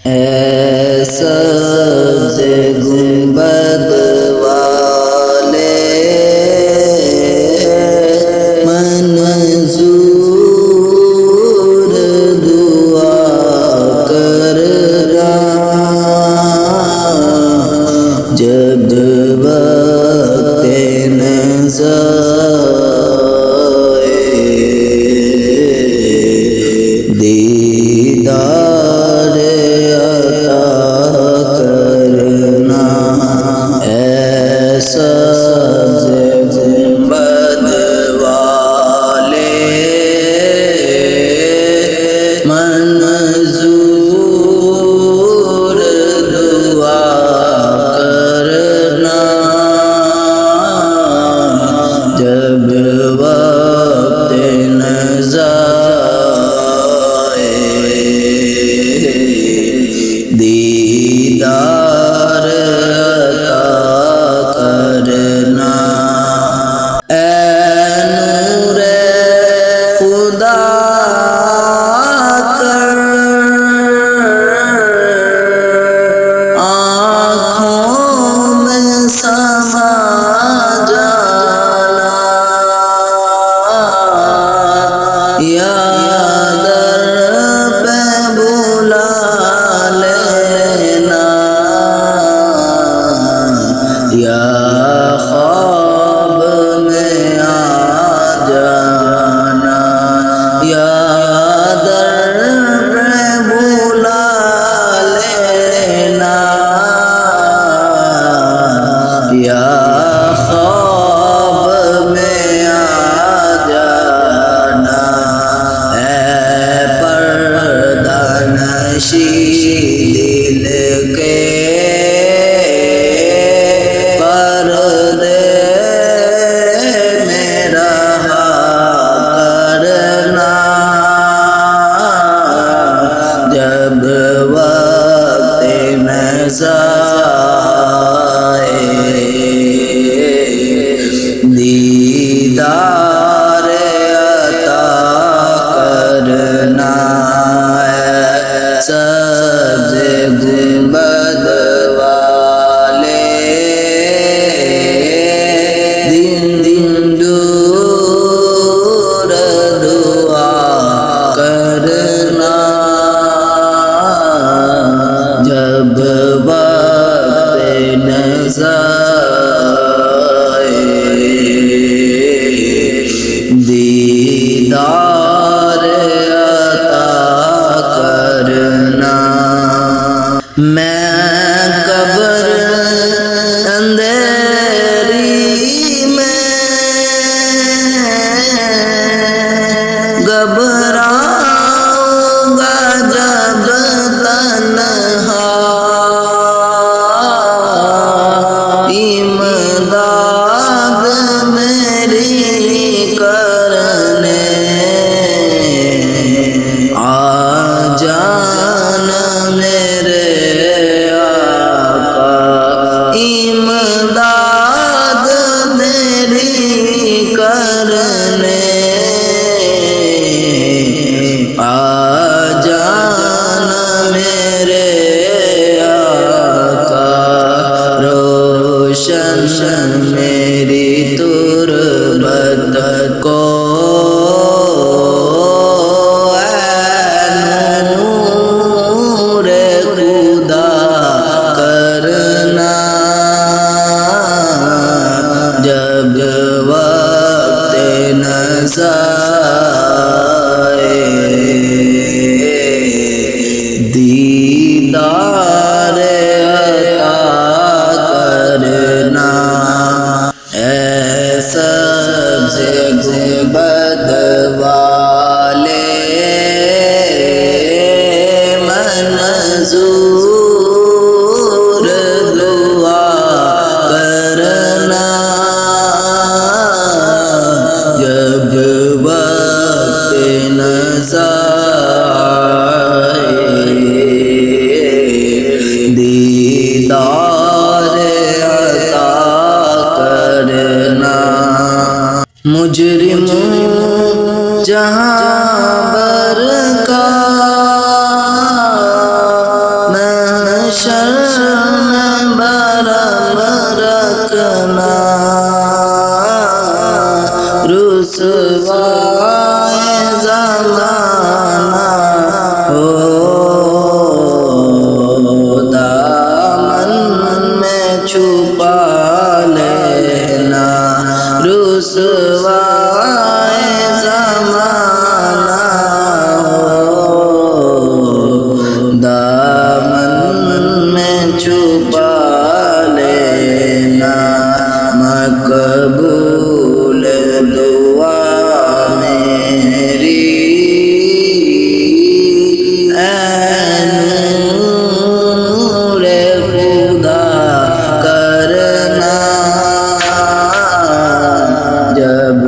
اے سبز گنبد والے منظور دعا کرنا جب وقت نظر دیدار عطا کرنا اے سبز گنبد والے منظور دعا کرنا جب وقت نظر دیدار عطا کرنا اے نور خدا کر آنکھوں میں سما جانا یا در پہ بلا یا خواب میں آ جانا یا در پہ بلا لینا یا خواب میں آ جانا اے پردہ نشی دل کے جب وقت نظر دیدار عطا کرنا سبز گنبد والے دن دور دعا کرنا جب وقت نظر دیدار عطا کرنا میں قبر اندھیری میں گھبراؤں گا جب تنہا امداد میری کرنے آ جانا میرے آقا امداد میری کرنے آ جانا میرے آقا روشن میری تربت کو اے نور خدا کرنا جب وقت نظر دیدار عطا کرنا اے سبز گنبد والے منظور دعا کرنا جب وقت نظر دیدار عطا کرنا مجرموں جہاں بر کا دامن میں چھپا لینا مقبول دعا میری اے نور خدا کرنا جب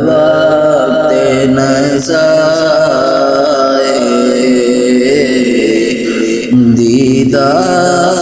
وقت نزائے دیدار